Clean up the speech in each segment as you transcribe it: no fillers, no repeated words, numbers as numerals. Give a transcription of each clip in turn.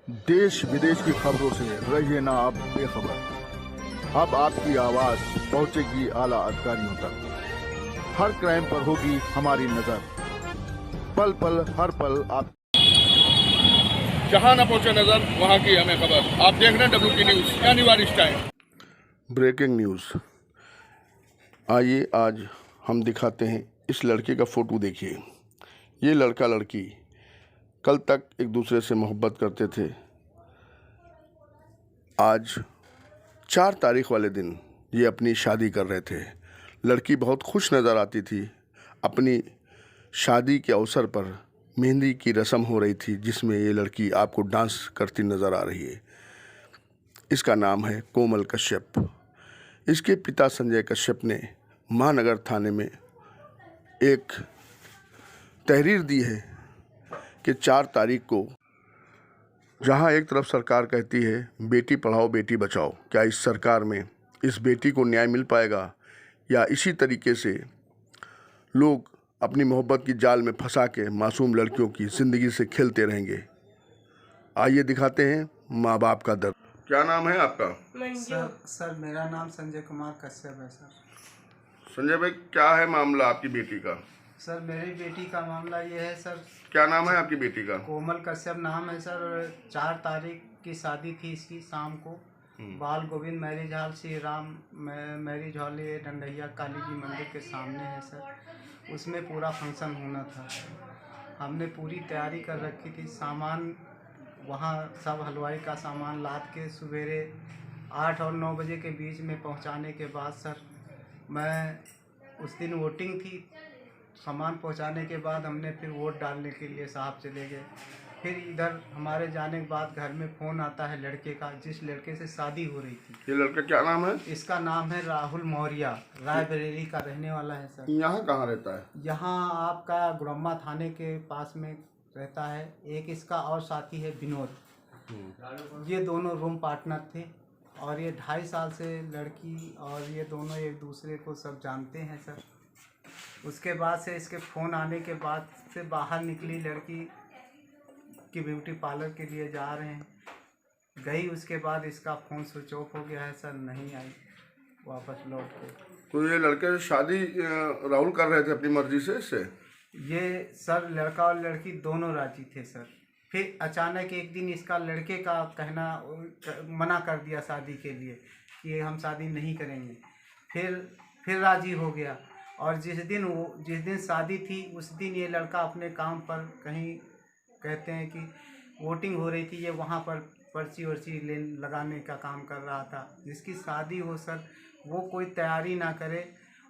देश विदेश की खबरों से रहिए ना आप बेखबर। अब आपकी आवाज पहुंचेगी आला अधिकारियों तक। हर क्राइम पर होगी हमारी नजर। पल पल हर पल आप जहां न पहुंचे नजर वहां की हमें खबर। आप देख रहे हैं WT न्यूज शनिवार इस टाइम। Breaking news. आइए आज हम दिखाते हैं इस लड़के का फ़ोटो। देखिए, ये लड़का लड़की कल तक एक दूसरे से मोहब्बत करते थे। आज 4 तारीख वाले दिन ये अपनी शादी कर रहे थे। लड़की बहुत खुश नज़र आती थी। अपनी शादी के अवसर पर मेहंदी की रस्म हो रही थी, जिसमें ये लड़की आपको डांस करती नज़र आ रही है। इसका नाम है कोमल कश्यप। इसके पिता संजय कश्यप ने महानगर थाने में एक तहरीर दी है कि 4 तारीख को, जहां एक तरफ सरकार कहती है बेटी पढ़ाओ बेटी बचाओ, क्या इस सरकार में इस बेटी को न्याय मिल पाएगा या इसी तरीके से लोग अपनी मोहब्बत की जाल में फंसा के मासूम लड़कियों की ज़िंदगी से खेलते रहेंगे। आइए दिखाते हैं माँ बाप का दर्द। क्या नाम है आपका? सर मेरा नाम संजय कुमार कश्यप है सर। संजय भाई, क्या है मामला आपकी बेटी का? सर मेरी बेटी का मामला ये है सर। क्या नाम है आपकी बेटी का? कोमल कश्यप नाम है सर। 4 तारीख की शादी थी इसकी शाम को। बाल Govind marriage hall, Shri Ram marriage hall, ये डंडैया काली जी मंदिर के सामने है सर। उसमें पूरा फंक्शन होना था। हमने पूरी तैयारी कर रखी थी। सामान वहाँ सब हलवाई का सामान लाद के सवेरे 8 और 9 बजे के बीच में पहुँचाने के बाद सर, मैं उस दिन वोटिंग थी। सामान पहुंचाने के बाद हमने फिर वोट डालने के लिए साहब चले गए। फिर इधर हमारे जाने के बाद घर में फ़ोन आता है लड़के का, जिस लड़के से शादी हो रही थी। ये लड़का क्या नाम है? इसका नाम है राहुल मौर्य, रायबरेली का रहने वाला है सर। यहाँ कहाँ रहता है? यहाँ आपका गुड़म्मा थाने के पास में रहता है। एक इसका और साथी है विनोद। ये दोनों रूम पार्टनर थे और ये 2.5 साल से लड़की और ये दोनों एक दूसरे को सब जानते हैं सर। उसके बाद से इसके फ़ोन आने के बाद से बाहर निकली लड़की की ब्यूटी पार्लर के लिए जा रहे हैं। गई, उसके बाद इसका फ़ोन स्विच ऑफ हो गया है सर, नहीं आई वापस लौट के। तो ये लड़के से शादी राहुल कर रहे थे अपनी मर्जी से इससे? ये सर लड़का और लड़की दोनों राजी थे सर। फिर अचानक एक दिन इसका लड़के का कहना मना कर दिया शादी के लिए कि हम शादी नहीं करेंगे। फिर राजी हो गया और जिस दिन शादी थी उस दिन ये लड़का अपने काम पर कहीं, कहते हैं कि वोटिंग हो रही थी, ये वहाँ पर पर्ची वर्ची लगाने का काम कर रहा था। जिसकी शादी हो सर, वो कोई तैयारी ना करे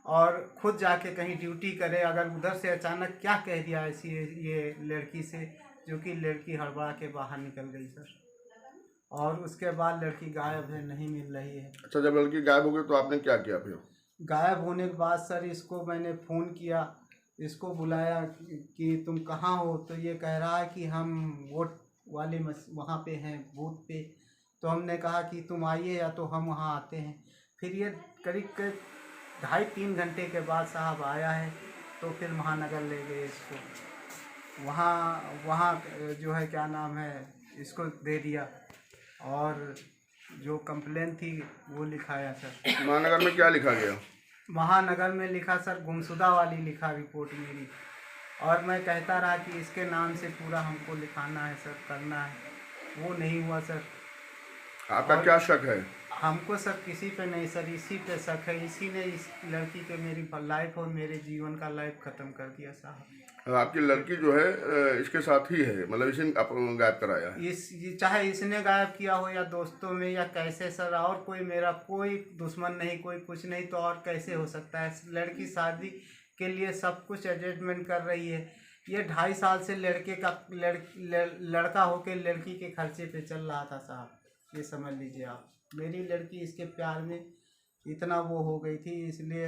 और खुद जाके कहीं ड्यूटी करे। अगर उधर से अचानक क्या कह दिया ऐसी ये लड़की से, जो कि लड़की हड़बड़ा के बाहर निकल गई सर। और उसके बाद लड़की गायब है, नहीं मिल रही है। अच्छा, जब लड़की गायब हो गई तो आपने क्या किया फिर? गायब होने के बाद सर इसको मैंने फ़ोन किया, इसको बुलाया कि तुम कहाँ हो। तो ये कह रहा है कि हम वोट वाले वहाँ पे हैं, बूथ पे। तो हमने कहा कि तुम आइए या तो हम वहाँ आते हैं। फिर ये करीब 2.5-3 घंटे के बाद साहब आया है। तो फिर महानगर ले गए इसको। वहाँ जो है क्या नाम है, इसको दे दिया और जो कंप्लेन थी वो लिखाया सर। महानगर में क्या लिखा गया? महानगर में लिखा सर, गुमशुदा वाली लिखा रिपोर्ट मेरी। और मैं कहता रहा कि इसके नाम से पूरा हमको लिखाना है सर, करना है। वो नहीं हुआ सर। आपका क्या शक है? हमको सर किसी पे नहीं सर, इसी पे शक है। इसी ने इस लड़की के मेरी लाइफ और मेरे जीवन का लाइफ ख़त्म कर दिया साहब। आपकी लड़की जो है इसके साथ ही है, मतलब इसी ने गायब कराया है? चाहे इसने गायब किया हो या दोस्तों में या कैसे सर, और कोई मेरा कोई दुश्मन नहीं, कोई कुछ नहीं, तो और कैसे हो सकता है। लड़की शादी के लिए सब कुछ एडजस्टमेंट कर रही है। ये 2.5 साल से लड़के का लड़का होके लड़की के खर्चे पे चल रहा था साहब, ये समझ लीजिए आप। मेरी लड़की इसके प्यार में इतना वो हो गई थी। इसलिए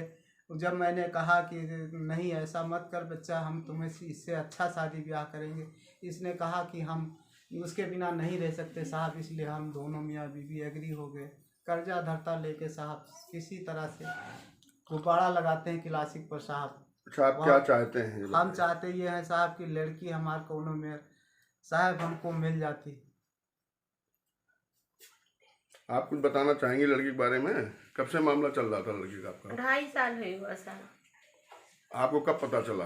जब मैंने कहा कि नहीं ऐसा मत कर बच्चा, हम तुम्हें इससे अच्छा शादी ब्याह करेंगे, इसने कहा कि हम उसके बिना नहीं रह सकते साहब। इसलिए हम दोनों मियाँ बीवी एग्री हो गए। कर्जा धरता लेके साहब किसी तरह से गुब्बारा लगाते हैं क्लासिक पर साहब। अच्छा, आप क्या चाहते हैं? हम चाहते ये हैं साहब कि लड़की हमारे कोनो में साहब हमको मिल जाती। आप कुछ बताना चाहेंगे लड़की के बारे में? कब से मामला चल रहा था लड़की का आपका? 2.5 साल हुए हुआ सर। आपको कब पता चला?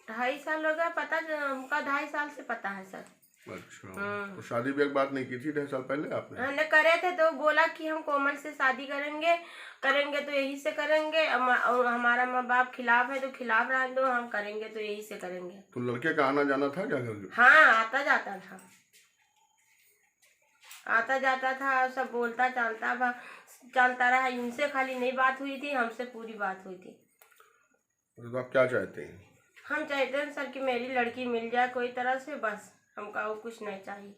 2.5 साल हो गया, पता हमका 2.5 साल से पता है सर। अच्छा, तो शादी ब्याह की बात नहीं की थी 2.5 साल पहले आपने? हमने करे थे तो बोला कि हम कोमल से शादी करेंगे तो यही से करेंगे, और हमारा माँ बाप खिलाफ है तो खिलाफ रहने दो, हम करेंगे तो यही से करेंगे। तो लड़के का आना जाना था क्या घर? हाँ, आता जाता था, आता जाता था, सब बोलता चलता रहा। इनसे खाली नहीं बात हुई थी, हमसे पूरी बात हुई थी। तो आप क्या चाहते हैं? हम चाहते हैं सर कि मेरी लड़की मिल जाए कोई तरह से, बस हमका वो कुछ नहीं चाहिए।